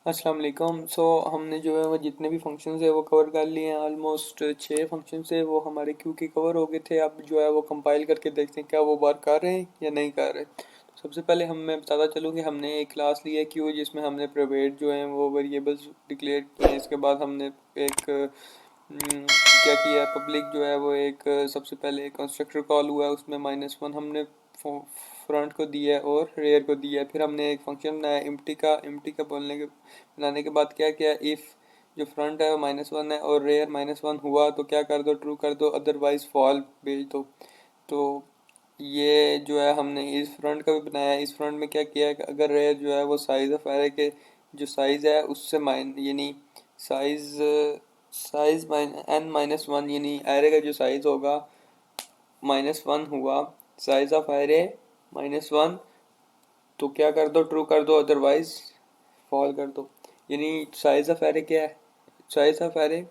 अस्सलाम वालेकुम। हमने जो है वो जितने भी फंक्शंस है वो कवर कर लिए हैं। ऑलमोस्ट 6 फंक्शंस है वो हमारे क्यू के कवर हो गए थे। अब जो है वो कंपाइल करके देखते हैं क्या वो वर्क कर रहे हैं या नहीं कर रहे। तो सबसे पहले मैं बताता चलूँ कि हमने एक क्लास ली है क्यू, जिसमें हमने प्राइवेट जो है वो वेरिएबल्स डिक्लेयर किए हैं। इसके बाद हमने एक क्या किया है, पब्लिक जो है वो एक सबसे पहले एक कंस्ट्रक्टर कॉल हुआ है, उसमें -1 हमने फ्रंट को दिया है और रेयर को दिया है। फिर हमने एक फंक्शन बनाया एम्प्टी का बनाने के बाद क्या किया, इफ़ जो फ्रंट है वो -1 है और रेयर -1 हुआ तो क्या कर दो, ट्रू कर दो, अदरवाइज फॉल भेज दो। तो ये जो है हमने इस फ्रंट का भी बनाया है। इस फ्रंट में क्या किया है कि अगर रेयर जो है वो साइज़ ऑफ एरे के जो साइज़ है उससे यानी साइज़ साइज़ n-1 यानी एरे का जो साइज़ होगा -1 हुआ, साइज़ ऑफ एरे -1, तो क्या कर दो, ट्रू कर दो, अदरवाइज फॉल कर दो। यानी साइज़ ऑफ एरे क्या है, साइज़ ऑफ एरे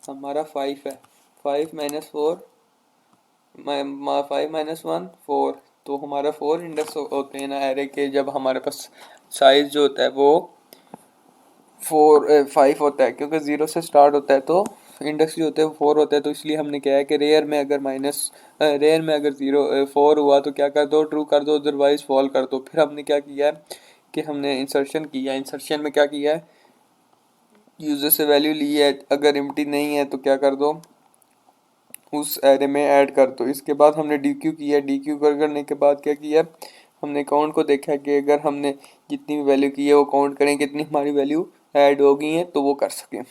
हमारा 5 है। 5 माइनस 4 5 - 1 4, तो हमारा 4 इंडेक्स होते हैं ना एरे के, जब हमारे पास साइज़ जो होता है वो 5 होता है, क्योंकि 0 से स्टार्ट होता है तो इंडेक्स जो होते हैं वो 4 होता है। तो इसलिए हमने क्या है कि रेयर में अगर 4 हुआ तो क्या कर दो, ट्रू कर दो, अदरवाइज फॉल कर दो। फिर हमने क्या किया है कि हमने इंसर्शन किया। इंसर्शन में क्या किया है, यूज़र से वैल्यू ली है, अगर एम्प्टी नहीं है तो क्या कर दो, उस एरे में ऐड कर दो। इसके बाद हमने डी क्यू किया। डी क्यू करने के बाद क्या किया, हमने काउंट को देखा कि अगर हमने जितनी भी वैल्यू की है वो काउंट करें कितनी हमारी वैल्यू ऐड हो गई हैं तो वो कर सकें।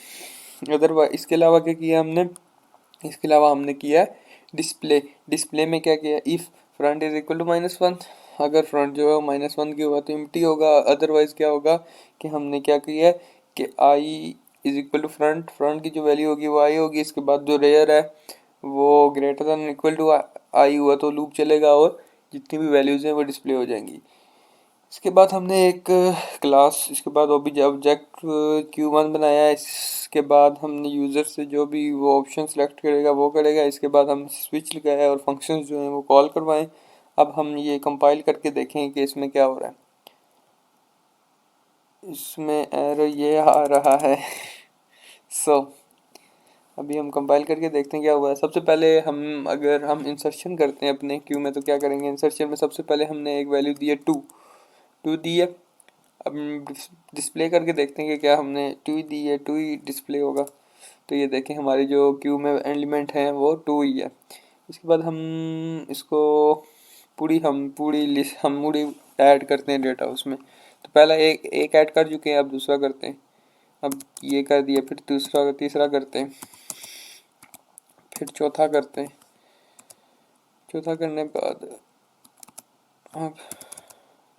अदरवाइज इसके अलावा क्या किया हमने, इसके अलावा हमने किया है डिस्प्ले। डिस्प्ले में क्या किया, if front is equal to -1, अगर फ्रंट जो है -1 की होगा तो एम्प्टी होगा। अदरवाइज क्या होगा कि हमने क्या किया है कि I is equal to front, front की जो वैल्यू होगी वो आई होगी। इसके बाद जो रेयर है वो ग्रेटर दैन इक्वल टू आई हुआ तो लूप चलेगा और जितनी भी वैल्यूज़ हैं वो डिस्प्ले हो जाएंगी। इसके बाद हमने एक क्लास, इसके बाद ऑब्जेक्ट Q1 बनाया है। इसके बाद हमने यूज़र से जो भी वो ऑप्शन सेलेक्ट करेगा वो करेगा। इसके बाद हम स्विच लगाया और फंक्शंस जो हैं वो कॉल करवाएं। अब हम ये कंपाइल करके देखें कि इसमें क्या हो रहा है। इसमें एरर ये आ रहा है सो अभी हम कंपाइल करके देखते हैं क्या हुआ है। सबसे पहले अगर हम इंसर्शन करते हैं अपने क्यू में तो क्या करेंगे, इंसर्शन में सबसे पहले हमने एक वैल्यू दी है 2 दी है। अब डिस्प्ले करके देखते हैं कि क्या हमने 2 ही दी है, 2 ही डिस्प्ले होगा। तो ये देखें हमारी जो क्यू में एलिमेंट हैं वो 2 ही है। इसके बाद हम इसको पूरी लिस्ट हम पूरी ऐड करते हैं डेटा उसमें। तो पहला एक एक ऐड कर चुके हैं, अब दूसरा करते हैं। अब ये कर दिया, फिर दूसरा तीसरा करते हैं, फिर चौथा करते हैं। चौथा करने के बाद अब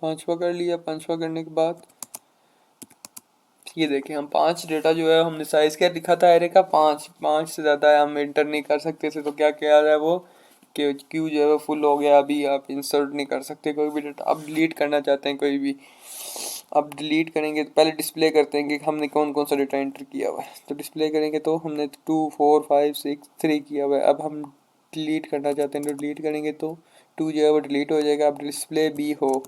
पांचवा कर लिया। पांचवा करने के बाद ये देखें हम 5 डेटा जो है हमने साइज क्या लिखा था एरे का, 5 से ज़्यादा है हम इंटर नहीं कर सकते थे। तो क्या किया है वो कि क्यू जो है वो फुल हो गया, अभी आप इंसर्ट नहीं कर सकते कोई भी डेटा। अब डिलीट करना चाहते हैं कोई भी, अब डिलीट करेंगे तो पहले डिस्प्ले करते हैं कि हमने कौन कौन सा डेटा एंटर किया हुआ है। तो डिस्प्ले करेंगे तो हमने 2 4 5 6 3 किया हुआ है। अब हम डिलीट करना चाहते हैं तो डिलीट करेंगे तो 2 जो है वो डिलीट हो जाएगा। अब डिस्प्ले भी हो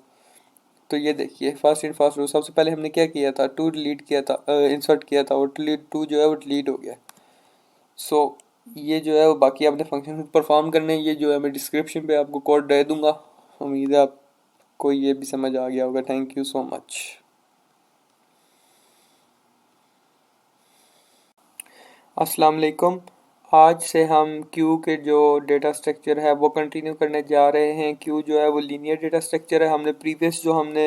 तो ये देखिए फास्ट एंड फास्ट रो, सबसे पहले हमने क्या किया था, 2 डिलीट किया था, इंसर्ट किया था और 2 जो है वो डिलीट हो गया। सो ये जो है वो बाकी आपने फंक्शन परफॉर्म करने हैं। ये जो है मैं डिस्क्रिप्शन पे आपको कोड दे दूंगा। उम्मीद है आपको ये भी समझ आ गया होगा। Thank you so much. अस्सलाम वालेकुम। आज से हम क्यू के जो डेटा स्ट्रक्चर है वो कंटिन्यू करने जा रहे हैं। क्यू जो है वो लीनियर डेटा स्ट्रक्चर है। हमने प्रीवियस जो हमने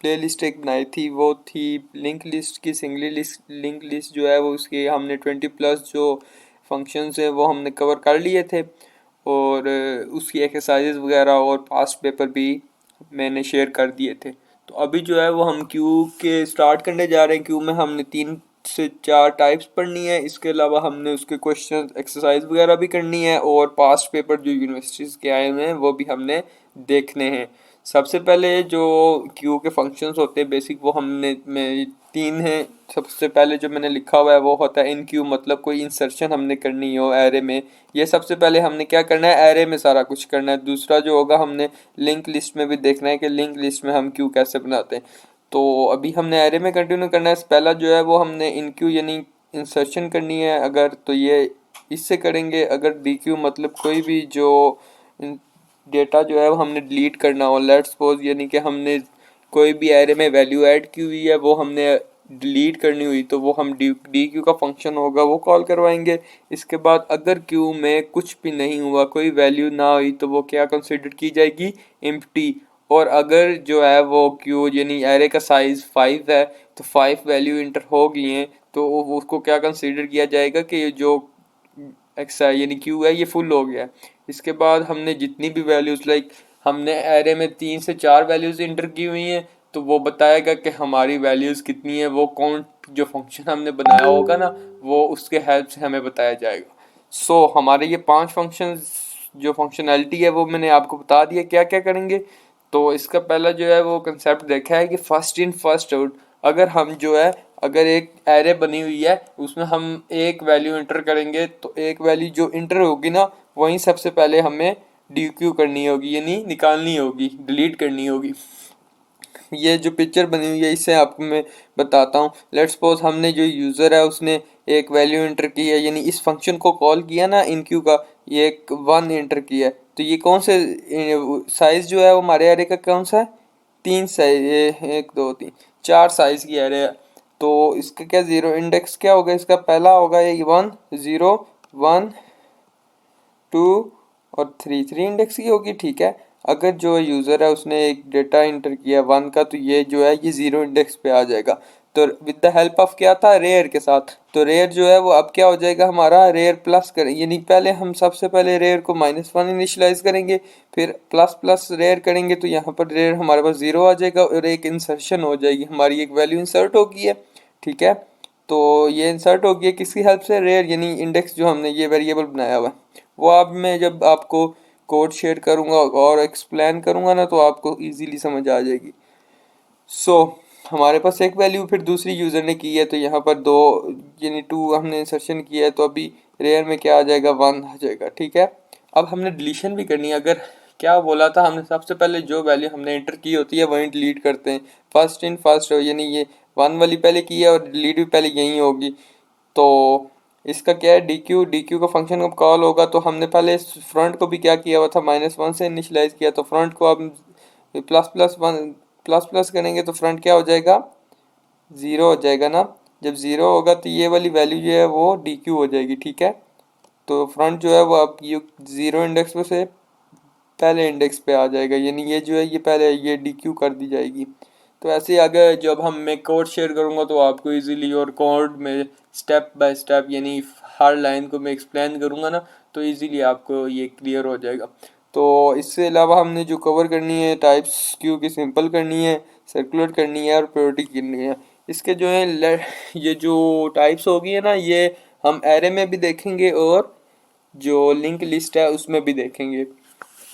प्ले लिस्ट एक बनाई थी वो थी लिंक लिस्ट की, सिंगली लिस्ट लिंक लिस्ट जो है वो उसकी हमने 20+ जो फंक्शंस है वो हमने कवर कर लिए थे और उसकी एक्सरसाइजेज वगैरह और पास्ट पेपर भी मैंने शेयर कर दिए थे। तो अभी जो है वो हम क्यू के स्टार्ट करने जा रहे हैं। क्यू में हमने 3 से 4 टाइप्स पढ़नी है। इसके अलावा हमने उसके क्वेश्चन एक्सरसाइज वगैरह भी करनी है और पास्ट पेपर जो यूनिवर्सिटीज़ के आए हुए हैं वो भी हमने देखने हैं। सबसे पहले जो क्यू के फंक्शंस होते हैं बेसिक वो हमने में 3 हैं। सबसे पहले जो मैंने लिखा हुआ है वो होता है इन क्यू, मतलब कोई इंसर्शन हमने करनी हो एरे में। ये सबसे पहले हमने क्या करना है, एरे में सारा कुछ करना है। दूसरा जो होगा हमने लिंक लिस्ट में भी देखना है कि लिंक लिस्ट में हम क्यू कैसे बनाते हैं। तो अभी हमने एरे में कंटिन्यू करना है। पहला जो है वो हमने इनक्यू यानी इंसर्शन करनी है, अगर तो ये इससे करेंगे। अगर डी क्यू मतलब कोई भी जो डेटा जो है वो हमने डिलीट करना हो, लेट्स सपोज यानी कि हमने कोई भी एरे में वैल्यू ऐड की हुई है वो हमने डिलीट करनी हुई, तो वो हम डी क्यू का फंक्शन होगा वो कॉल करवाएंगे। इसके बाद अगर क्यू में कुछ भी नहीं हुआ, कोई वैल्यू ना हुई, तो वो क्या कंसिडर की जाएगी, एम्प्टी। और अगर जो है वो क्यू यानी एरे का साइज 5 है, तो 5 वैल्यू इंटर हो गई हैं, तो उसको क्या कंसीडर किया जाएगा कि ये जो एक्स है यानी क्यू है ये फुल हो गया है। इसके बाद हमने जितनी भी वैल्यूज लाइक हमने एरे में 3 से 4 वैल्यूज इंटर की हुई हैं, तो वो बताएगा कि हमारी वैल्यूज कितनी है। वो काउंट जो फंक्शन हमने बनाया होगा ना, वो उसके हेल्प से हमें बताया जाएगा। सो हमारे ये 5 फंक्शंस जो फंक्शनैलिटी है वो मैंने आपको बता दिया क्या क्या करेंगे। तो इसका पहला जो है वो कंसेप्ट देखा है कि फर्स्ट इन फर्स्ट आउट। अगर हम जो है अगर एक एरे बनी हुई है उसमें हम एक वैल्यू इंटर करेंगे, तो एक वैल्यू जो इंटर होगी ना वहीं सबसे पहले हमें डी क्यू करनी होगी यानी निकालनी होगी, डिलीट करनी होगी। ये जो पिक्चर बनी हुई है इससे आपको मैं बताता हूँ। लेट्स सपोज हमने जो यूज़र है उसने एक वैल्यू इंटर की है, यानी इस फंक्शन को कॉल किया ना इन क्यू का, ये एक 1 इंटर किया है। तो ये कौन से साइज जो है वो हमारे एरे का कौन सा है, 3 साइज, ये 1 2 3 4 साइज की एरे है। तो इसका क्या जीरो इंडेक्स क्या होगा, इसका पहला होगा ये 1 0 1 2 और 3 इंडेक्स की होगी, ठीक है। अगर जो यूज़र है उसने एक डेटा इंटर किया 1 का, तो ये जो है ये 0 इंडेक्स पे आ जाएगा। तो विद द हेल्प ऑफ क्या था, रेयर के साथ। तो रेयर जो है वो अब क्या हो जाएगा हमारा, रेयर प्लस करें यानी पहले हम सबसे पहले रेयर को -1 इनिशलाइज करेंगे, फिर प्लस प्लस रेयर करेंगे, तो यहाँ पर रेयर हमारे पास 0 आ जाएगा और एक इंसर्शन हो जाएगी, हमारी एक वैल्यू इंसर्ट होगी है, ठीक है। तो ये इंसर्ट हो गया किसकी हेल्प से, रेयर यानी इंडेक्स जो हमने ये वेरिएबल बनाया हुआ है। वो अब मैं जब आपको कोड शेयर करूँगा और एक्सप्लेन करूँगा ना, तो आपको इजीली समझ आ जाएगी। सो हमारे पास एक वैल्यू फिर दूसरी यूज़र ने की है, तो यहाँ पर 2 यानी 2 हमने इंसर्शन किया है, तो अभी रेयर में क्या आ जाएगा, 1 आ जाएगा, ठीक है। अब हमने डिलीशन भी करनी है। अगर क्या बोला था हमने, सबसे पहले जो वैल्यू हमने एंटर की होती है वहीं डिलीट करते हैं। फर्स्ट इन फर्स्ट यानी ये 1 वाली पहले की है और डिलीट भी पहले यहीं होगी। तो इसका क्या है, डी क्यू का फंक्शन कब कॉल होगा, तो हमने पहले फ्रंट को भी क्या किया हुआ था, -1 से इनिशलाइज किया। तो फ्रंट को अब प्लस प्लस करेंगे तो फ्रंट क्या हो जाएगा, 0 हो जाएगा ना। जब 0 होगा तो ये वाली वैल्यू जो है वो डी क्यू हो जाएगी, ठीक है। तो फ्रंट जो है वो अब ये 0 इंडेक्स पे से पहले इंडेक्स पे आ जाएगा, यानी ये जो है ये पहले ये डी क्यू कर दी जाएगी। तो ऐसे ही आगे जब हम मैं कोड शेयर करूँगा तो आपको इजीली, और कोड में स्टेप बाय स्टेप यानी हर लाइन को मैं एक्सप्लेन करूँगा ना, तो इजीली आपको ये क्लियर हो जाएगा। तो इससे अलावा हमने जो कवर करनी है, टाइप्स क्यू की सिंपल करनी है, सर्कुलर करनी है और प्रायोरिटी करनी है। इसके जो है ये जो टाइप्स होगी है ना, ये हम एरे में भी देखेंगे और जो लिंक लिस्ट है उसमें भी देखेंगे।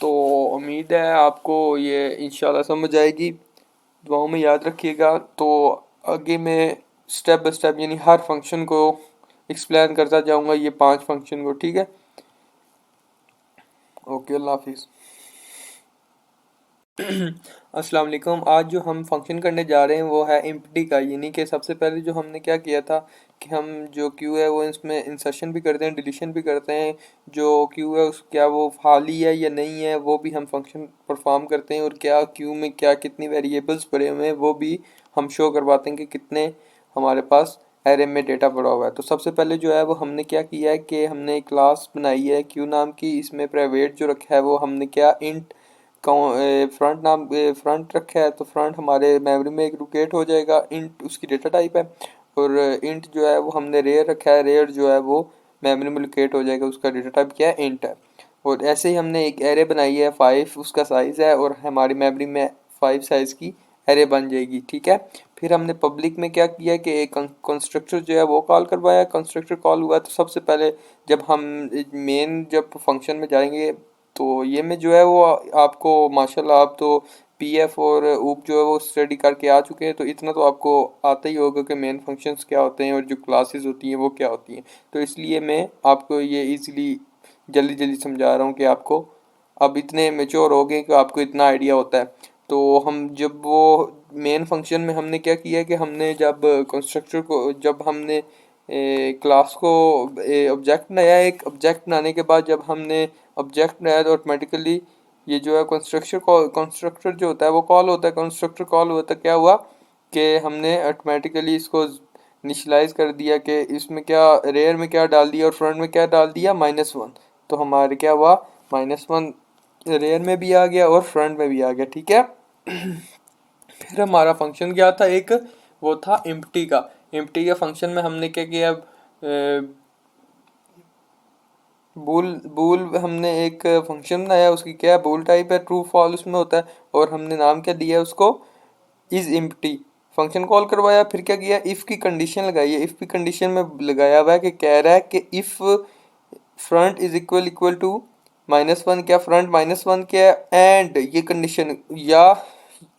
तो उम्मीद है आपको ये इंशाल्लाह समझ आएगी, दुआओं में याद रखिएगा। तो आगे मैं स्टेप बाय स्टेप यानी हर फंक्शन को एक्सप्लेन करता जाऊंगा, ये 5 फंक्शन को, ठीक है। ओके, अल्लाह हाफिज़। अस्सलाम वालेकुम। आज जो हम फंक्शन करने जा रहे हैं वो है एम्प्टी का, यानी कि सबसे पहले जो हमने क्या किया था कि हम जो क्यू है वो इसमें इंसर्शन भी करते हैं, डिलीशन भी करते हैं। जो क्यू है उस क्या वो खाली है या नहीं है वो भी हम फंक्शन परफॉर्म करते हैं, और क्या क्यू में क्या कितनी वेरिएबल्स पड़े हुए हैं वो भी हम शो करवाते हैं कि कितने हमारे पास एरे में डेटा पड़ा हुआ है। तो सबसे पहले जो है वो हमने क्या किया है कि हमने एक क्लास बनाई है क्यू नाम की, इसमें प्राइवेट जो रखा है वो हमने क्या इंट फ्रंट नाम फ्रंट रखा है। तो फ्रंट हमारे मेमोरी में एक लोकेट हो जाएगा, इंट उसकी डेटा टाइप है। और इंट जो है वो हमने रेयर रखा है, रेयर जो है वो मेमोरी में लोकेट हो जाएगा, उसका डेटा टाइप क्या है, इंट है। और ऐसे ही हमने एक एरे बनाई है 5 उसका साइज़ है, और हमारी मेमोरी में 5 साइज़ की एरे बन जाएगी, ठीक है। फिर हमने पब्लिक में क्या किया कि एक कंस्ट्रक्टर जो है वो कॉल करवाया। कंस्ट्रक्टर कॉल हुआ तो सबसे पहले जब हम मेन जब फंक्शन में जाएंगे, तो ये में जो है वो आपको माशाल्लाह आप तो पीएफ और ऊप जो है वो स्टडी करके आ चुके हैं, तो इतना तो आपको आता ही होगा कि मेन फंक्शंस क्या होते हैं और जो क्लासेस होती हैं वो क्या होती हैं। तो इसलिए मैं आपको ये इजीली जल्दी जल्दी समझा रहा हूँ कि आपको अब इतने मेच्योर हो गए कि आपको इतना आइडिया होता है। तो हम जब वो मेन फंक्शन में हमने क्या किया कि हमने जब कंस्ट्रक्टर को जब हमने क्लास को ऑब्जेक्ट बनाया, एक ऑब्जेक्ट बनाने के बाद जब हमने ऑब्जेक्ट बनाया तो ऑटोमेटिकली ये जो है कंस्ट्रक्टर जो होता है वो कॉल होता है, कंस्ट्रक्टर कॉल होता है। क्या हुआ कि हमने ऑटोमेटिकली इसको इनिशलाइज कर दिया कि इसमें क्या रेयर में क्या डाल दिया और फ्रंट में क्या डाल दिया -1। तो हमारे क्या हुआ -1 रेयर में भी आ गया और फ्रंट में भी आ गया, ठीक है। फिर हमारा फंक्शन क्या था, एक वो था एम्प्टी का। एम्प्टी के फंक्शन में हमने क्या किया, बूल बूल हमने एक फंक्शन बनाया, उसकी क्या बूल टाइप है, ट्रू फॉल उसमें होता है, और हमने नाम क्या दिया उसको, इज एम्प्टी। फंक्शन कॉल करवाया, फिर क्या किया, इफ़ की कंडीशन लगाई है। इफ़ की कंडीशन में लगाया हुआ है कि कह रहा है कि if front is equal equal to -1, क्या फ्रंट -1 क्या है, एंड ये कंडीशन या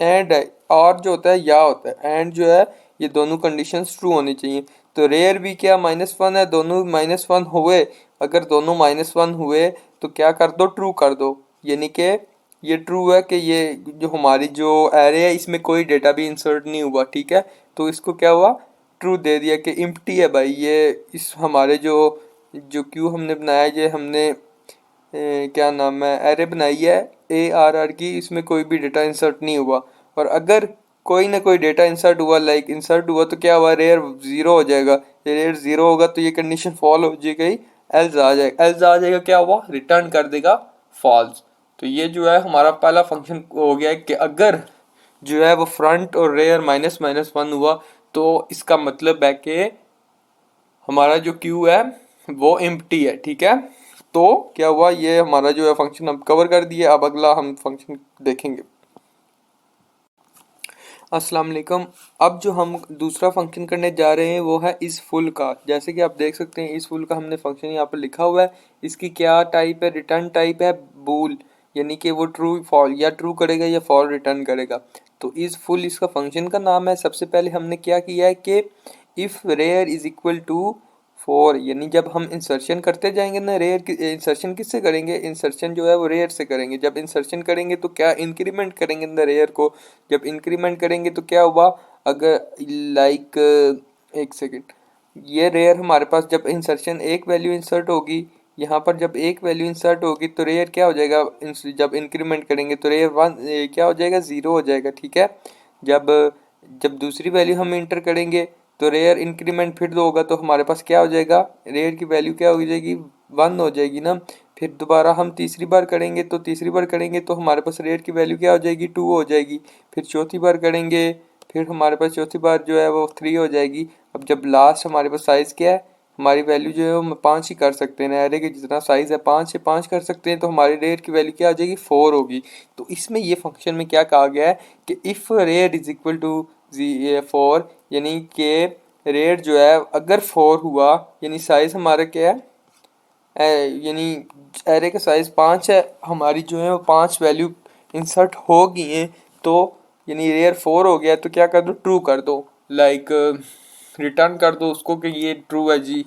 एंड है, और जो होता है या होता है, एंड जो है ये दोनों कंडीशंस ट्रू होनी चाहिए। तो रेयर भी क्या -1 है, दोनों -1 हुए, अगर दोनों -1 हुए तो क्या कर दो, ट्रू कर दो। यानी कि ये ट्रू है कि ये जो हमारी जो एरे है इसमें कोई डेटा भी इंसर्ट नहीं हुआ, ठीक है। तो इसको क्या हुआ, ट्रू दे दिया कि इम्प्टी है भाई ये। इस हमारे जो जो क्यू हमने बनाया, ये हमने क्या नाम है, एरे बनाई है ARR की, इसमें कोई भी डेटा इंसर्ट नहीं हुआ। और अगर कोई ना कोई डेटा इंसर्ट हुआ, लाइक इंसर्ट हुआ, तो क्या हुआ, रेयर 0 हो जाएगा। रेयर 0 होगा तो ये कंडीशन फॉल हो जाएगी, एल्स आ जाएगा, एल्स आ जाएगा क्या हुआ, रिटर्न कर देगा फॉल्स। तो ये जो है हमारा पहला फंक्शन हो गया कि अगर जो है वो फ्रंट और रेयर -1 हुआ तो इसका मतलब है कि हमारा जो क्यू है वो एम्प्टी है, ठीक है। तो क्या हुआ, ये हमारा जो है फंक्शन हम कवर कर दिए। अब अगला हम फंक्शन देखेंगे। अस्सलाम वालेकुम। अब जो हम दूसरा फंक्शन करने जा रहे हैं वो है इस फुल का। जैसे कि आप देख सकते हैं इस फुल का हमने फंक्शन यहाँ पर लिखा हुआ है। इसकी क्या टाइप है, रिटर्न टाइप है बूल, यानी कि वो ट्रू फॉल या ट्रू करेगा या फॉल रिटर्न करेगा। तो इस फुल इसका फंक्शन का नाम है। सबसे पहले हमने क्या किया है कि if rear is equal to 4, यानी जब हम इंसर्शन करते जाएंगे ना, रेयर की इंसर्शन किससे करेंगे, इंसर्शन जो है वो रेयर से करेंगे। जब इंसर्शन करेंगे तो क्या इंक्रीमेंट करेंगे ना रेयर को। जब इंक्रीमेंट करेंगे तो क्या हुआ, अगर लाइक एक सेकेंड, ये रेयर हमारे पास जब इंसर्शन एक वैल्यू इंसर्ट होगी, यहाँ पर जब एक वैल्यू इंसर्ट होगी तो रेयर क्या हो जाएगा, जब इंक्रीमेंट करेंगे तो रेयर 1 क्या हो जाएगा, 0 हो जाएगा, ठीक है। जब जब दूसरी वैल्यू हम इंटर करेंगे तो रेयर इंक्रीमेंट फिर दो होगा तो हमारे पास क्या हो जाएगा, रेयर की वैल्यू क्या हो जाएगी, 1 हो जाएगी ना। फिर दोबारा हम तीसरी बार करेंगे तो हमारे पास रेयर की वैल्यू क्या हो जाएगी, 2 हो जाएगी। फिर चौथी बार करेंगे, फिर हमारे पास चौथी बार जो है वो 3 हो जाएगी। अब जब लास्ट हमारे पास साइज़ क्या है, हमारी वैल्यू जो है वो 5 ही कर सकते हैं, एरे के जितना साइज़ है 5 से 5 कर सकते हैं, तो हमारी रेयर की वैल्यू क्या आ जाएगी, 4 होगी। तो इसमें ये फंक्शन में क्या कहा गया है कि if rear is equal to 4, यानी कि रेयर जो है अगर 4 हुआ, यानी साइज़ हमारा क्या है, यानी एरे का साइज़ 5 है, हमारी जो है वो 5 वैल्यू इंसर्ट हो गई हैं, तो यानी रेयर 4 हो गया तो क्या कर दो, ट्रू कर दो, लाइक रिटर्न कर दो उसको कि ये ट्रू है जी,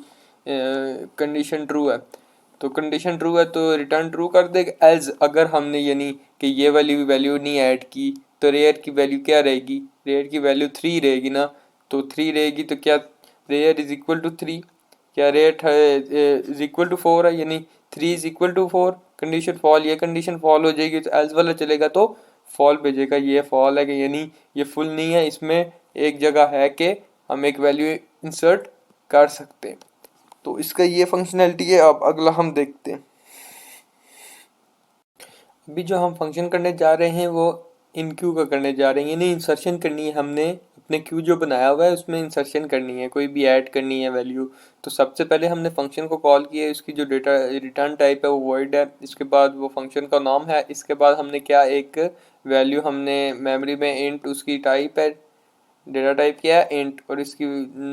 कंडीशन ट्रू है। तो कंडीशन ट्रू है तो रिटर्न ट्रू कर देगा। एल्स अगर हमने यानी कि ये वाली भी वैल्यू नहीं ऐड की तो रेयर की वैल्यू क्या रहेगी, रेयर की वैल्यू 3 रहेगी ना। तो 3 रहेगी तो क्या, रेयर इज इक्वल टू 3, क्या रेट है इज इक्वल टू 4 है, यानी 3 is equal to 4, condition fall, ये कंडीशन फॉल हो जाएगी तो एल्स वाला चलेगा तो फॉल भेजेगा। ये फॉल है कि यानी ये फुल नहीं है, इसमें एक जगह है कि हम एक वैल्यू इंसर्ट कर सकते हैं। तो इसका ये फंक्शनैलिटी है। अब अगला हम देखते हैं। अभी जो हम फंक्शन करने जा रहे हैं वो इन क्यू का करने जा रहे हैं, यानी इंसर्शन करनी है हमने, अपने क्यू जो बनाया हुआ है उसमें इंसर्शन करनी है, कोई भी ऐड करनी है वैल्यू। तो सबसे पहले हमने फंक्शन को कॉल किया, उसकी जो डेटा रिटर्न टाइप है वो वॉइड है, इसके बाद वो फंक्शन का नाम है, इसके बाद हमने क्या एक वैल्यू हमने मेमोरी में इंट उसकी टाइप है, डेटा टाइप क्या है इंट, और इसकी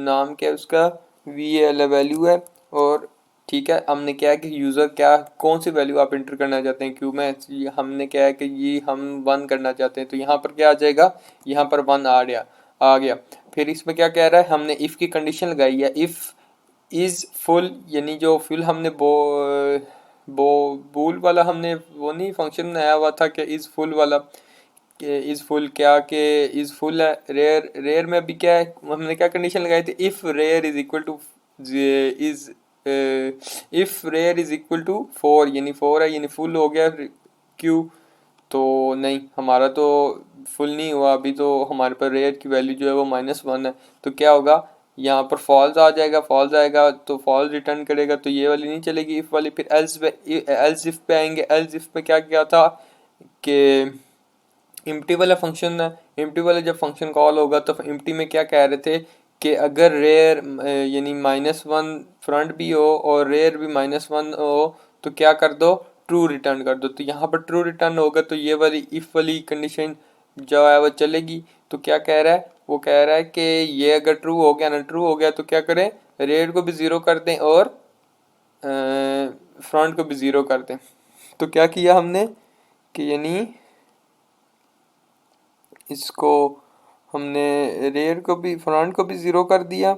नाम क्या है उसका वी एल वैल्यू है। और ठीक है, हमने क्या है कि यूज़र क्या कौन सी वैल्यू आप इंटर करना चाहते हैं क्यू में, हमने क्या है कि ये हम 1 करना चाहते हैं, तो यहाँ पर क्या आ जाएगा, यहाँ पर 1 आ गया। फिर इसमें क्या कह रहा है, हमने इफ़ की कंडीशन लगाई है, इफ़ इज़ फुल, यानी जो फुल हमने बो बूल वाला हमने वो नहीं फंक्शन बनाया हुआ था कि इज़ फुल वाला, इज फुल, क्या के इज फुल है। रेयर, रेयर में अभी क्या है, हमने क्या कंडीशन लगाई थी, if rear is equal to is if rear is equal to 4, यानी 4 है, यानी फुल हो गया क्यू। तो नहीं, हमारा तो फुल नहीं हुआ अभी, तो हमारे पास रेयर की वैल्यू जो है वो -1 है। तो क्या होगा, यहाँ पर फॉल्स आ जाएगा, फॉल्स आएगा तो फॉल्स रिटर्न करेगा, तो ये वाली नहीं चलेगी इफ वाली। फिर एल्स पे, एल्स इफ पे आएंगे। एल्स इफ पे क्या किया था कि एम्प्टी वाला फंक्शन है, एम्प्टी वाला जब फंक्शन कॉल होगा तो एम्प्टी में क्या कह रहे थे कि अगर रेयर यानी -1 फ्रंट भी हो और रेयर भी -1 हो तो क्या कर दो, ट्रू रिटर्न कर दो। तो यहाँ पर ट्रू रिटर्न होगा तो ये वाली इफ वाली कंडीशन जो है वो चलेगी। तो क्या कह रहा है, वो कह रहा है कि ये अगर ट्रू हो गया ना, ट्रू हो गया तो क्या करें, रेयर को भी ज़ीरो कर दें और फ्रंट को भी ज़ीरो कर दें। तो क्या किया हमने कि यानी इसको हमने रेयर को भी, फ्रंट को भी ज़ीरो कर दिया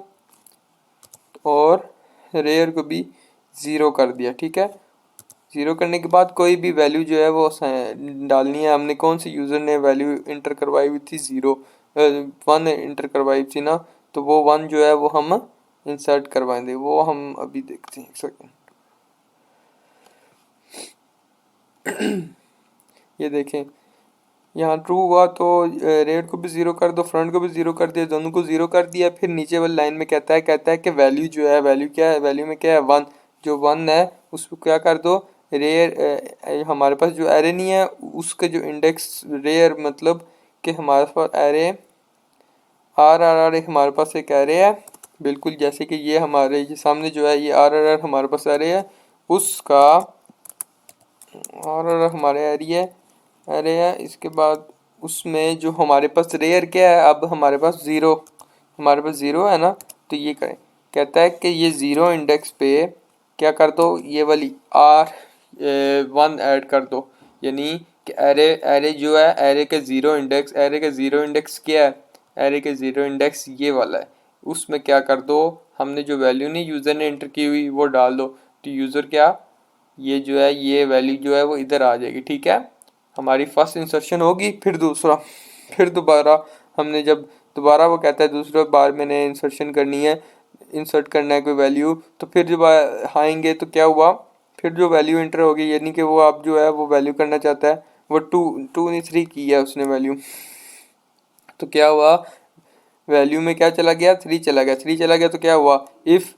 और रेयर को भी ज़ीरो कर दिया। ठीक है, ज़ीरो करने के बाद कोई भी वैल्यू जो है वो डालनी है। हमने कौन सी यूज़र ने वैल्यू इंटर करवाई हुई थी, 1 इंटर करवाई थी ना, तो वो 1 जो है वो हम इंसर्ट करवाएंगे, वो हम अभी देखते हैं, एक सेकेंड। ये देखें, यहाँ ट्रू हुआ तो रेड को भी ज़ीरो कर दो, फ्रंट को भी ज़ीरो कर दिया, दोनों को ज़ीरो कर दिया। फिर नीचे वाली लाइन में कहता है कि वैल्यू जो है, वैल्यू क्या है, वैल्यू में क्या है, 1। जो 1 है उसको क्या कर दो, रेयर, हमारे पास जो एरे नहीं है उसके जो इंडेक्स, रेयर मतलब कि हमारे पास एरे आर हमारे पास एक एरे है, बिल्कुल जैसे कि ये हमारे ये सामने जो है ये आर हमारे पास एरे है, उसका आर हमारे एरिया अरे यार, इसके बाद उसमें जो हमारे पास रेयर क्या है, अब हमारे पास ज़ीरो, हमारे पास ज़ीरो है ना, तो ये करें, कहता है कि ये ज़ीरो इंडेक्स पे क्या कर दो, ये वाली R1 ऐड कर दो। यानी कि एरे, एरे जो है एरे के ज़ीरो इंडेक्स, एरे के ज़ीरो इंडेक्स क्या है, एरे के ज़ीरो इंडेक्स ये वाला है, उसमें क्या कर दो, हमने जो वैल्यू नहीं यूज़र ने एंटर की हुई वो डाल दो। तो यूज़र क्या, ये जो है ये वैल्यू जो है वो इधर आ जाएगी। ठीक है, हमारी फर्स्ट इंसर्शन होगी। फिर दूसरा, फिर दोबारा हमने जब दोबारा वो कहता है दूसरा बार मैंने इंसर्शन करनी है, इंसर्ट करना है कोई वैल्यू, तो फिर जब आएंगे तो क्या हुआ, फिर जो वैल्यू इंटर होगी, यानी कि वो आप जो है वो वैल्यू करना चाहता है, वो 2 नहीं 3 की है उसने वैल्यू, तो क्या हुआ, वैल्यू में क्या चला गया, 3 चला गया। 3 चला गया तो क्या हुआ, इफ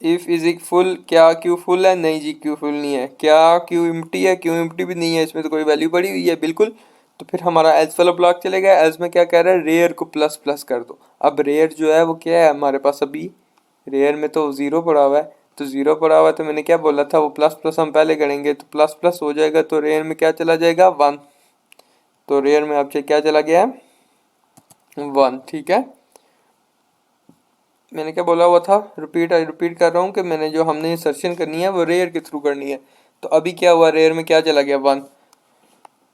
इज इक फुल, क्या क्यू फुल है, नहीं जी क्यू फुल नहीं है। क्या क्यू एम्प्टी है, क्यू एम्प्टी भी नहीं है, इसमें तो कोई वैल्यू पड़ी हुई है बिल्कुल। तो फिर हमारा एल्स वाला ब्लॉक चलेगा, एल्स में क्या कह रहा है, रेयर को प्लस प्लस कर दो। अब रेयर जो है वो क्या है हमारे पास, अभी रेयर में तो ज़ीरो पड़ा हुआ है, तो ज़ीरो पड़ा हुआ है तो मैंने क्या बोला था, वो प्लस प्लस हम पहले करेंगे तो प्लस प्लस हो जाएगा, तो रेयर में क्या चला जाएगा, 1। तो रेयर में आपसे क्या चला गया, 1। ठीक है, मैंने क्या बोला हुआ था, रिपीट कर रहा हूँ कि मैंने जो हमने इंसर्शन करनी है वो रेयर के थ्रू करनी है। तो अभी क्या हुआ, रेयर में क्या चला गया, 1।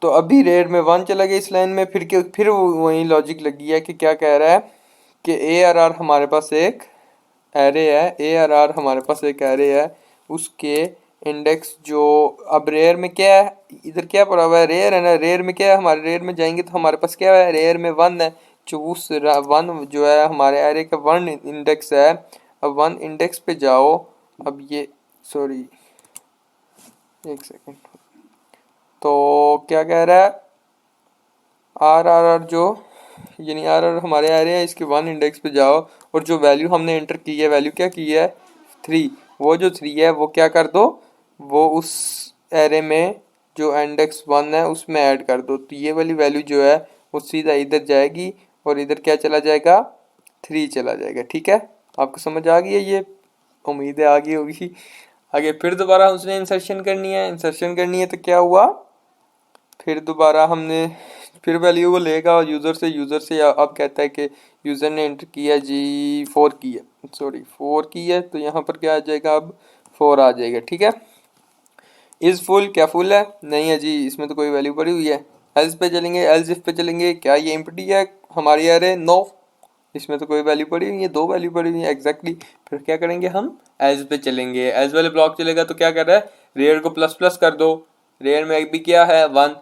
तो अभी रेयर में 1 चला गया इस लाइन में। फिर वही लॉजिक लगी है कि क्या कह रहा है कि ARR हमारे पास एक एरे है, ARR हमारे पास एक एरे है, उसके इंडेक्स जो, अब रेयर में क्या है, इधर क्या पड़ा हुआ है, रेयर है ना, रेयर में क्या है, हमारे रेयर में जाएंगे तो हमारे पास क्या है, रेयर में 1 है, जो उस 1 जो है हमारे एरे का 1 इंडेक्स है। अब 1 इंडेक्स पे जाओ, अब ये सॉरी एक सेकेंड, तो क्या कह रहा है, आर जो, यानी आर हमारे एरे है, इसके 1 इंडेक्स पे जाओ और जो वैल्यू हमने एंटर की है, वैल्यू क्या की है, 3, वो जो 3 है वो क्या कर दो, वो उस एरे में जो इंडेक्स 1 है उसमें ऐड कर दो। तो ये वाली वैल्यू जो है वो सीधा इधर जाएगी और इधर क्या चला जाएगा, 3 चला जाएगा। ठीक है, आपको समझ आ गई है ये, उम्मीद है आ गई होगी। आगे फिर दोबारा उसने इंसर्शन करनी है, इंसर्शन करनी है तो क्या हुआ, फिर दोबारा हमने फिर वैल्यू वो लेगा यूज़र से अब कहता है कि यूज़र ने एंटर किया जी 4 की है, सॉरी 4 की है, तो यहाँ पर क्या आ जाएगा, अब 4 आ जाएगा। ठीक है, इज़ फुल, क्या फुल है, नहीं है जी, इसमें तो कोई वैल्यू पड़ी हुई है। एल्स पे चलेंगे, एल्स इफ पे चलेंगे, क्या ये एम्प्टी है हमारी एरे, नो, इसमें तो कोई वैल्यू पड़ी हुई है, 2 वैल्यू पड़ी हुई है एग्जैक्टली। फिर क्या करेंगे, हम एल्स पे चलेंगे, एल्स वाले ब्लॉक चलेगा तो क्या कर रहा है, रेयर को प्लस प्लस कर दो, रेयर में भी क्या है, 1,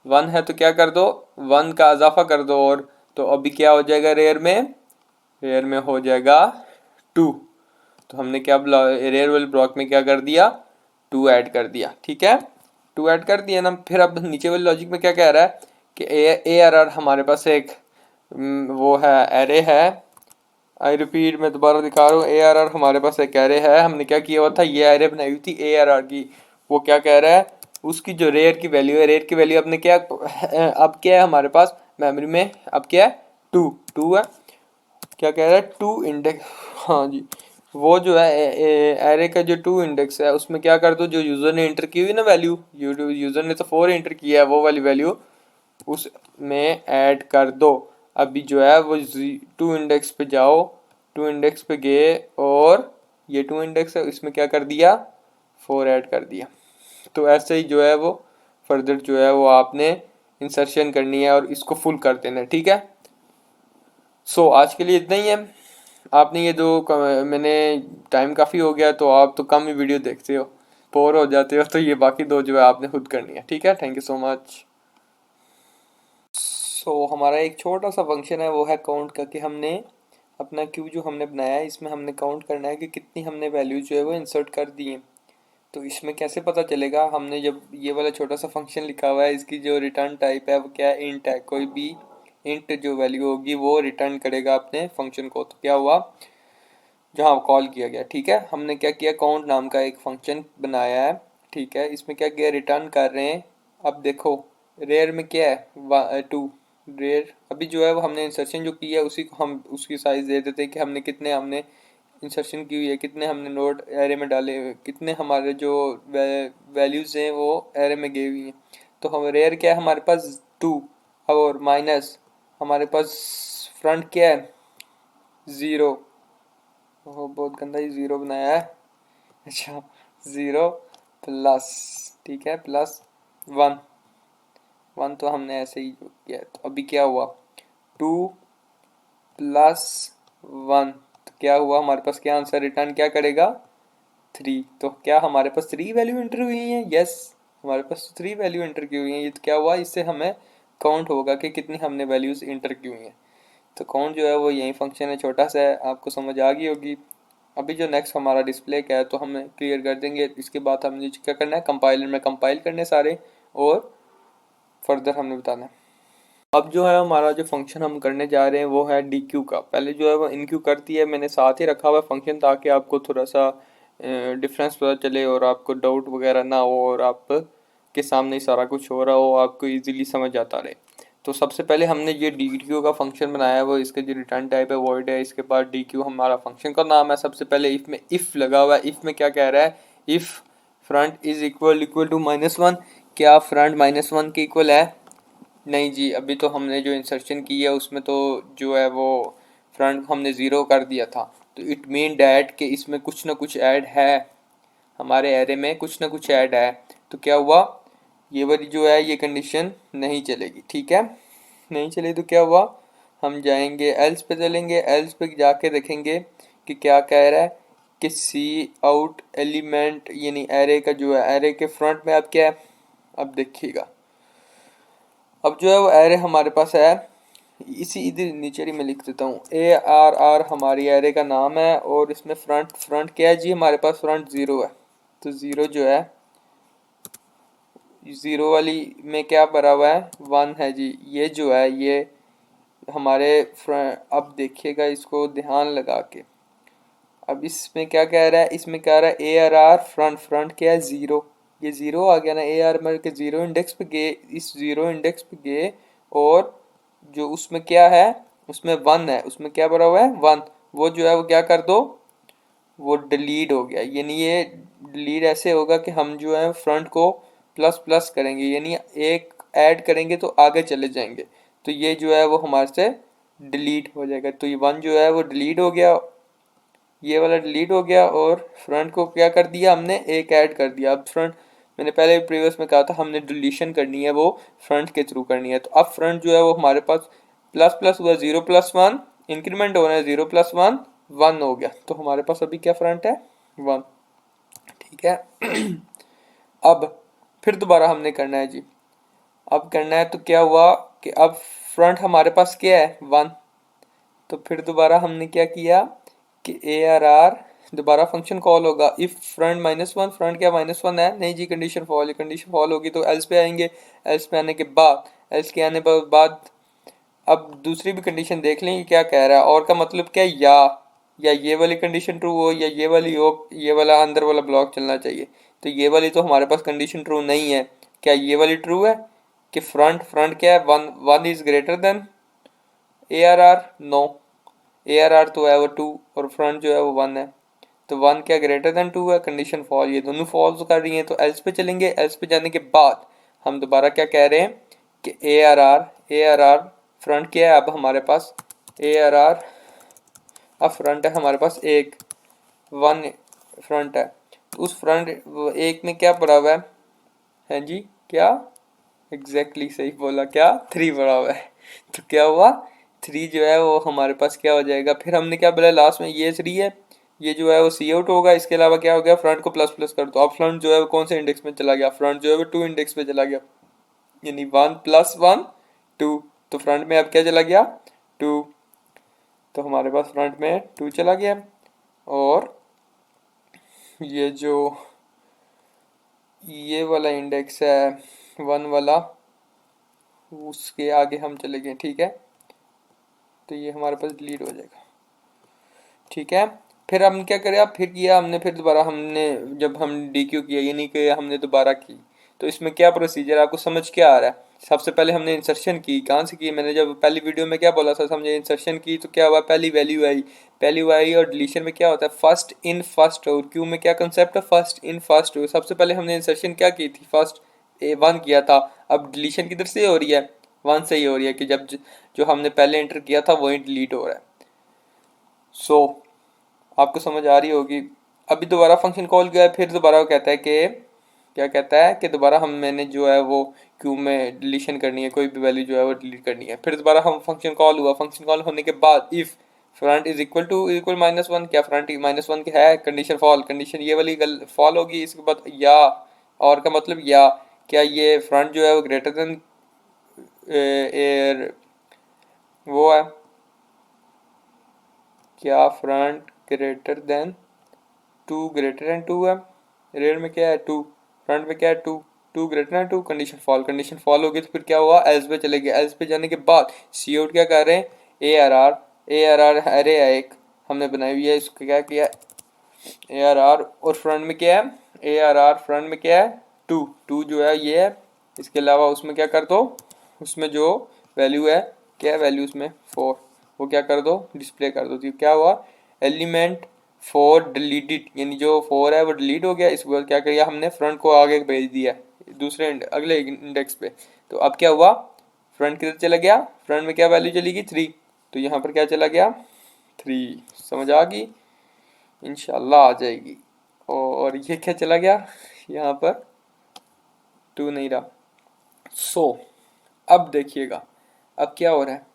1 है तो क्या कर दो, 1 का इजाफा कर दो, और तो अभी क्या हो जाएगा रेयर में, रेयर में हो जाएगा 2। तो हमने क्या रेयर वाले ब्लॉक में क्या कर दिया, 2 ऐड कर दिया। ठीक है, 2 ऐड कर दिया ना। फिर अब नीचे वाले लॉजिक में क्या कह रहा है कि ए आर आर हमारे पास एक वो है, एरे है। आई रिपीट, मैं दोबारा दिखा रहा हूँ, ए आर आर हमारे पास एक एरे है। हमने क्या किया हुआ था, ये एरे बनाई हुई थी ए आर आर की। वो क्या कह रहा है, उसकी जो रेयर की वैल्यू है, रेयर की वैल्यू अपने क्या अब क्या है हमारे पास मेमोरी में, अब क्या है 2 2 है। क्या कह रहा है 2 इंडेक्स, हाँ जी, वो जो है एरे का जो 2 इंडेक्स है उसमें क्या कर दो, जो यूजर ने इंटर की हुई ना वैल्यू, यूजर ने तो 4 इंटर किया है, वो वाली वैल्यू उसमें ऐड कर दो। अभी जो है वो 2 इंडेक्स पे जाओ, 2 इंडेक्स पे गए और ये 2 इंडेक्स है, इसमें क्या कर दिया, 4 ऐड कर दिया। तो ऐसे ही जो है वो फर्दर जो है वो आपने इंसर्शन करनी है और इसको फुल कर देना है। ठीक है, सो आज के लिए इतना ही है। आपने ये दो मैंने, टाइम काफ़ी हो गया तो आप तो कम ही वीडियो देखते हो, बोर हो जाते हो, तो ये बाकी दो जो है आपने खुद करनी है। ठीक है, थैंक यू सो मच। सो हमारा एक छोटा सा फंक्शन है, वो है काउंट का, कि हमने अपना क्यू जो हमने बनाया है इसमें हमने काउंट करना है कि कितनी हमने वैल्यू जो है वो इंसर्ट कर दी है। तो इसमें कैसे पता चलेगा, हमने जब ये वाला छोटा सा फंक्शन लिखा हुआ है, इसकी जो रिटर्न टाइप है वो क्या है, इंट है। कोई भी इंट जो वैल्यू होगी वो रिटर्न करेगा अपने फंक्शन को। तो क्या हुआ, जहाँ कॉल किया गया, ठीक है, हमने क्या किया, काउंट नाम का एक फंक्शन बनाया है। ठीक है, इसमें क्या किया, रिटर्न कर रहे हैं। अब देखो रेयर में क्या है 2, रेयर अभी जो है वो हमने इंसर्शन जो किया है उसी को हम उसकी साइज दे देते हैं कि हमने कितने हमने इंसर्शन की हुई है, कितने हमने नोड एरे में डाले हुए, कितने हमारे जो वैल्यूज़ हैं वो एरे में गई हुई हैं। तो हम रेयर क्या है हमारे पास 2, और माइनस हमारे पास फ्रंट क्या है 0। ओह बहुत गंदा ही 0 बनाया है। अच्छा, 0 प्लस, ठीक है, प्लस 1, 1 तो हमने ऐसे ही किया। तो अभी क्या हुआ 2 प्लस 1, तो क्या हुआ हमारे पास, क्या आंसर रिटर्न क्या करेगा 3। तो क्या हमारे पास 3 वैल्यू एंटर हुई हैं, यस हमारे पास 3 वैल्यू एंटर की हुई हैं। ये तो क्या हुआ, इससे हमें काउंट होगा कि कितनी हमने वैल्यूज इंटर की हुई हैं। तो काउंट जो है वो यही फंक्शन है, छोटा सा है, आपको समझ आ गई होगी। अभी जो नेक्स्ट हमारा डिस्प्ले का है तो हम क्लियर कर देंगे। इसके बाद हमने क्या करना है, कंपाइलर में कंपाइल करने सारे, और फर्दर हमने बताना है। अब जो है हमारा जो फंक्शन हम करने जा रहे हैं वो है डी क्यू का। पहले जो है वो इन क्यू करती है, मैंने साथ ही रखा हुआ फंक्शन ताकि आपको थोड़ा सा डिफरेंस पता चले और आपको डाउट वगैरह ना हो, और आप के सामने ही सारा कुछ हो रहा हो, आपको इजीली समझ आता रहे। तो सबसे पहले हमने ये डी क्यू का फंक्शन बनाया है, वो इसका जो रिटर्न टाइप है वॉइड है। इसके बाद डी क्यू हमारा फंक्शन का नाम है। सबसे पहले इफ़ में इफ़ लगा हुआ है। इफ़ में क्या कह रहा है, if front is equal to -1, क्या फ्रंट -1 के इक्वल है, नहीं जी, अभी तो हमने जो इंसर्शन की है उसमें तो जो है वो फ्रंट हमने ज़ीरो कर दिया था। तो इट मीन डैट कि इसमें कुछ ना कुछ ऐड है, हमारे एरे में कुछ ना कुछ ऐड है। तो क्या हुआ, ये वाली जो है ये कंडीशन नहीं चलेगी। ठीक है, नहीं चले तो क्या हुआ, हम जाएंगे एल्स पे, चलेंगे एल्स पे जाके देखेंगे कि क्या कह रहा है कि सी आउट एलिमेंट, यानी एरे का जो है एरे के फ्रंट में अब क्या है, अब देखिएगा अब जो है वो एरे हमारे पास है, इसी इधर नीचे ही मैं लिख देता हूँ, ए आर आर हमारी एरे का नाम है, और इसमें फ्रंट फ्रंट क्या है जी, हमारे पास फ्रंट 0 है। तो 0 जो है 0 वाली में क्या भरा हुआ है 1 है जी। ये जो है ये हमारे फ्रंट, अब देखिएगा इसको ध्यान लगा के, अब इसमें क्या कह रहा है, इसमें कह रहा है A R R front, front क्या है 0, ये 0 आ गया ना, ए आर मर के 0 इंडेक्स पे गए, इस 0 इंडेक्स पे गए, और जो उसमें क्या है उसमें 1 है, उसमें क्या भरा हुआ है 1, वो जो है वो क्या कर दो, वो डिलीट हो गया। यानी ये डिलीट ऐसे होगा कि हम जो है फ्रंट को प्लस प्लस करेंगे, यानी एक ऐड करेंगे तो आगे चले जाएंगे। तो ये जो है वो हमारे से डिलीट हो जाएगा। तो ये 1 जो है वो डिलीट हो गया, ये वाला डिलीट हो गया, और फ्रंट को क्या कर दिया हमने, एक ऐड कर दिया। अब फ्रंट मैंने पहले प्रीवियस में कहा था हमने डिलीशन करनी है वो फ्रंट के थ्रू करनी है। तो अब फ्रंट जो है वो हमारे पास प्लस प्लस हुआ 0 प्लस 1, इंक्रीमेंट हो रहा है 0 प्लस 1, 1 हो गया। तो हमारे पास अभी क्या फ्रंट है 1। ठीक है अब फिर दोबारा हमने करना है जी, अब करना है तो क्या हुआ कि अब फ्रंट हमारे पास क्या है 1, तो फिर दोबारा हमने क्या किया कि ए आर आर दोबारा फंक्शन कॉल होगा इफ फ्रंट -1, फ्रंट क्या -1 है, नहीं जी कंडीशन फॉल है, कंडीशन फॉल होगी तो एल्स पे आएंगे, एल्स पे आने के बाद, एल्स के आने के बाद अब दूसरी भी कंडीशन देख लें कि क्या कह रहा है, और का मतलब क्या है या ये वाली कंडीशन ट्रू हो या ये वाली हो, ये वाला अंदर वाला ब्लॉक चलना चाहिए। तो ये वाली तो हमारे पास कंडीशन ट्रू नहीं है, क्या ये वाली ट्रू है कि फ्रंट फ्रंट क्या है 1 is greater than A R R, no, A R R तो है वो 2 और फ्रंट जो है वो 1 है, तो 1 क्या ग्रेटर देन 2 है, कंडीशन फॉल, ये दोनों फॉल्स कर रही हैं तो एल्स पे चलेंगे। एल्स पे जाने के बाद हम दोबारा क्या कह रहे हैं कि ए आर आर फ्रंट क्या है अब हमारे पास ए आर आर, अब फ्रंट है हमारे पास एक 1 फ्रंट है, तो उस फ्रंट एक में क्या पड़ा हुआ है जी, क्या एग्जैक्टली सही बोला, क्या 3 पड़ा हुआ है, तो क्या हुआ 3 जो है वो हमारे पास क्या हो जाएगा, फिर हमने क्या बोला लास्ट में ये 3 है, ये जो है वो सी आउट होगा, इसके अलावा क्या हो गया फ्रंट को प्लस प्लस कर दो, अब फ्रंट जो है वो कौन से इंडेक्स में चला गया, फ्रंट जो है वो 2 इंडेक्स पे चला गया, यानी 1 + 1 2, तो फ्रंट में अब क्या चला गया 2, तो हमारे पास फ्रंट में 2 चला गया, और ये जो ये वाला इंडेक्स है 1 वाला, उसके आगे हम चले गए, ठीक है, तो ये हमारे पास डिलीट हो जाएगा, ठीक है। फिर हम क्या करें, अब फिर किया हमने, फिर दोबारा हमने जब हम डी क्यू किया, ये नहीं कि हमने दोबारा की, तो इसमें क्या प्रोसीजर आपको समझ क्या आ रहा है। सबसे पहले हमने इंसर्शन की, कहाँ से की, मैंने जब पहली वीडियो में क्या बोला था, समझे, इंसर्शन की तो क्या हुआ, पहली वैल्यू आई, पहली आई, और डिलीशन में क्या होता है first in first out, Q में क्या कंसेप्ट है फर्स्ट इन फर्स्ट आउट, सबसे पहले हमने इंसर्शन क्या की थी, फर्स्ट A1 किया था, अब डिलीशन किधर से हो रही है 1 से ही हो रही है कि जब जो हमने पहले एंटर किया था वही डिलीट हो रहा है। सो आपको समझ आ रही होगी। अभी दोबारा फंक्शन कॉल किया है, फिर दोबारा वो कहता है कि क्या कहता है कि दोबारा हम मैंने जो है वो क्यू में डिलीशन करनी है, कोई भी वैल्यू जो है वो डिलीट करनी है, फिर दोबारा हम फंक्शन कॉल हुआ, फंक्शन कॉल होने के बाद if front is equal to equal -1, क्या फ्रंट -1 के है, कंडीशन फॉल, कंडीशन ये वाली गल फॉल होगी, इसके बाद या, और का मतलब या, क्या ये फ्रंट जो है वो ग्रेटर देन एयर वो है, क्या front greater than 2 greater than 2 है, रेयर में क्या है 2, फ्रंट में क्या है 2, 2 greater than 2, condition fall, condition fall होगी तो फिर क्या हुआ एल्स पे चले गए, एल्स पे जाने के बाद सी आउट क्या कर रहे हैं ए आर आर अरे है एक हमने बनाई हुई है, इसको क्या किया ए आर आर, और फ्रंट में क्या है ए आर आर, फ्रंट में क्या है 2, 2 जो है ये है, इसके अलावा उसमें क्या कर दो, उसमें जो वैल्यू है, क्या है वैल्यू उसमें 4, वो क्या कर दो डिस्प्ले कर दो, तो क्या हुआ एलिमेंट 4 डिलीटेड, यानी जो 4 है वो डिलीट हो गया, इसके बाद क्या किया हमने फ्रंट को आगे भेज दिया दूसरे अगले इंडेक्स पे, तो अब क्या हुआ फ्रंट किधर चला गया, फ्रंट में क्या वैल्यू चली गई 3, तो यहाँ पर क्या चला गया 3, समझ आ गई, इंशाल्लाह आ जाएगी, और ये क्या चला गया यहाँ पर 2 नहीं रहा। सो अब देखिएगा अब क्या हो रहा है,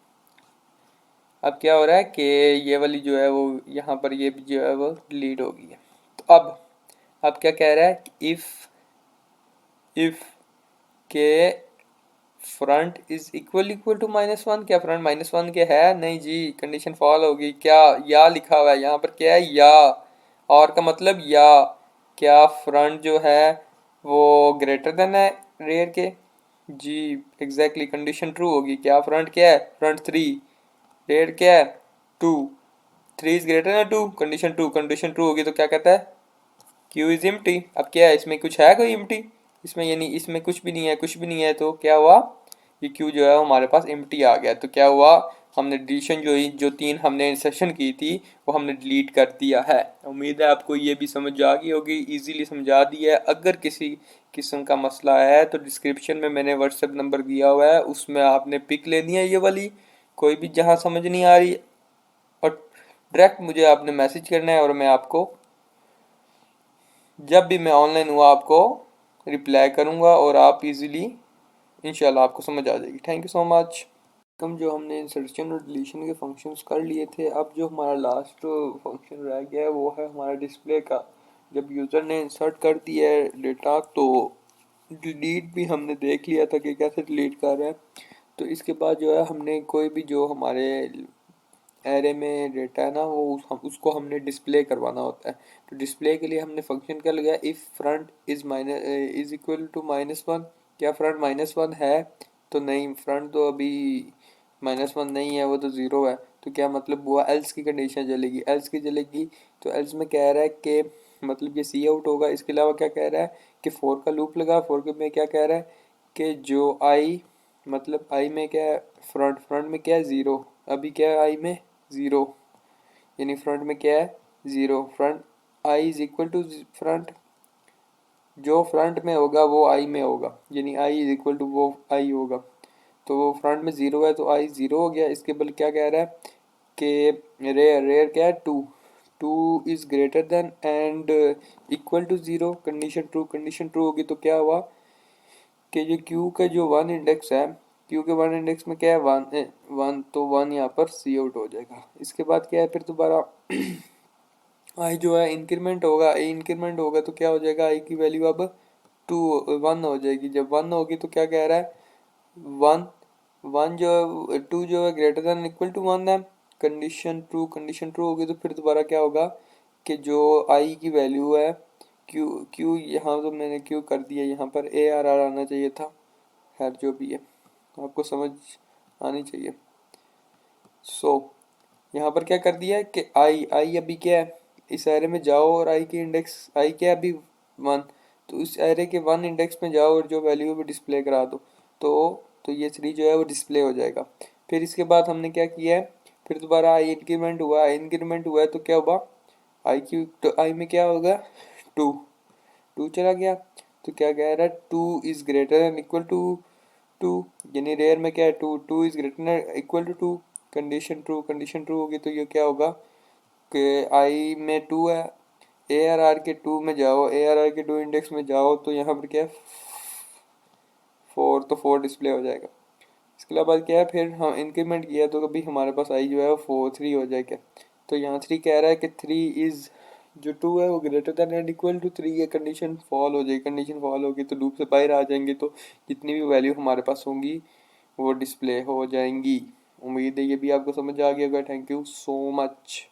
अब क्या हो रहा है कि ये वाली जो है वो यहाँ पर ये भी जो है वो डिलीट हो गई है, तो अब क्या कह रहा है इफ के फ्रंट इज इक्वल टू -1, क्या फ्रंट -1 के है, नहीं जी कंडीशन फॉल होगी, क्या या लिखा हुआ है यहाँ पर, क्या है या, और का मतलब या, क्या फ्रंट जो है वो ग्रेटर देन है रेयर के, जी एग्जैक्टली कंडीशन ट्रू होगी, क्या फ्रंट क्या है फ्रंट 3, रेयर क्या है 2, 3 is greater then 2, condition true, condition true होगी तो क्या कहता है क्यू इज एम्प्टी, अब क्या है इसमें कुछ है कोई एम्प्टी, इसमें यानी इसमें कुछ भी नहीं है, कुछ भी नहीं है, तो क्या हुआ ये क्यू जो है हमारे पास एम्प्टी आ गया, तो क्या हुआ हमने डिलीशन जो 3 हमने इंसर्शन की थी वो हमने डिलीट कर दिया है। उम्मीद है आपको ये भी समझ आ गई होगी, इजीली समझा दिया है। अगर किसी किस्म का मसला है तो डिस्क्रिप्शन में मैंने व्हाट्सएप नंबर दिया हुआ है, उसमें आपने पिक लेनी है ये वाली, कोई भी जहाँ समझ नहीं आ रही, और डायरेक्ट मुझे आपने मैसेज करना है, और मैं आपको जब भी मैं ऑनलाइन हुआ आपको रिप्लाई करूँगा, और आप इजीली इंशाल्लाह आपको समझ आ जाएगी। Thank you so much. हम जो हमने इंसर्शन और डिलीशन के फंक्शंस कर लिए थे, अब जो हमारा लास्ट फंक्शन रह गया है वो है हमारा डिस्प्ले का। जब यूज़र ने इंसर्ट कर दिया है डेटा तो डिलीट भी हमने देख लिया था कि कैसे डिलीट कर रहे हैं। तो इसके बाद जो है हमने कोई भी जो हमारे एरे में डेटा है ना वो उसको हमने डिस्प्ले करवाना होता है। तो डिस्प्ले के लिए हमने फंक्शन क्या लगाया, if front is equal to -1। क्या फ्रंट -1 है? तो नहीं, फ्रंट तो अभी -1 नहीं है, वो तो ज़ीरो है। तो क्या मतलब हुआ, एल्स की कंडीशन चलेगी, एल्स की चलेगी। तो एल्स में कह रहा है कि मतलब ये सी आउट होगा। इसके अलावा क्या कह रहा है कि फोर का लूप लगा, फोर के में क्या कह रहा है कि जो आई मतलब आई में क्या है, फ्रंट में क्या है, ज़ीरो। अभी क्या है आई में, ज़ीरो, यानी फ्रंट में क्या है, zero. Front i is equal to front, जो फ्रंट में होगा वो आई में होगा, यानी आई इज इक्वल टू वो आई होगा। तो वो फ्रंट में ज़ीरो है तो आई ज़ीरो हो गया। इसके बल क्या कह रहा है कि रेयर रेयर क्या है, two, two is greater than and equal to zero. Condition true होगी तो क्या हुआ कि ये क्यू का जो वन इंडेक्स है, क्यू के वन इंडेक्स में क्या है, वन, तो वन यहाँ पर सी आउट हो जाएगा। इसके बाद क्या है फिर दोबारा आई जो है इंक्रीमेंट होगा, आई इंक्रीमेंट होगा तो क्या हो जाएगा, आई की वैल्यू अब टू वन हो जाएगी। जब वन होगी तो क्या कह रहा है, वन, वन जो टू जो है greater than equal to one है। कंडीशन ट्रू होगी तो फिर दोबारा क्या होगा कि जो आई की वैल्यू है, क्यू क्यू यहाँ तो मैंने क्यू कर दिया, यहाँ पर ए आर आर आना चाहिए था। खैर जो भी है, आपको समझ आनी चाहिए। सो यहाँ पर क्या कर दिया है कि आई आई अभी क्या है, इस एरे में जाओ और आई की इंडेक्स, आई क्या है अभी, वन। तो इस एरे के वन इंडेक्स में जाओ और जो वैल्यू है वो डिस्प्ले करा दो। तो ये थ्री जो है वो डिस्प्ले हो जाएगा। फिर इसके बाद हमने क्या किया है, फिर दोबारा आई इंक्रीमेंट हुआ है तो क्या हुआ, आई की तो आई में क्या होगा, टू, टू चला गया। तो क्या कह रहा है, two is greater than equal to two, यानी रेयर में क्या है, two, two is greater than equal to two. Condition true होगी तो ये क्या होगा कि आई में टू है, ए आर आर के टू में जाओ, ए आर आर के टू इंडेक्स में जाओ तो यहाँ पर क्या है, फोर, तो फोर डिस्प्ले हो जाएगा। इसके अलावा क्या है, फिर हम इंक्रीमेंट किया तो कभी हमारे पास आई जो है वो फोर थ्री हो जाएगा। तो यहाँ थ्री कह रहा है कि थ्री इज, जो टू है वो greater than and equal to three, ये कंडीशन फॉल हो जाएगी। कंडीशन फॉल होगी तो लूप से बाहर आ जाएंगे, तो जितनी भी वैल्यू हमारे पास होंगी वो डिस्प्ले हो जाएंगी। उम्मीद है ये भी आपको समझ आ गया होगा। Thank you so much.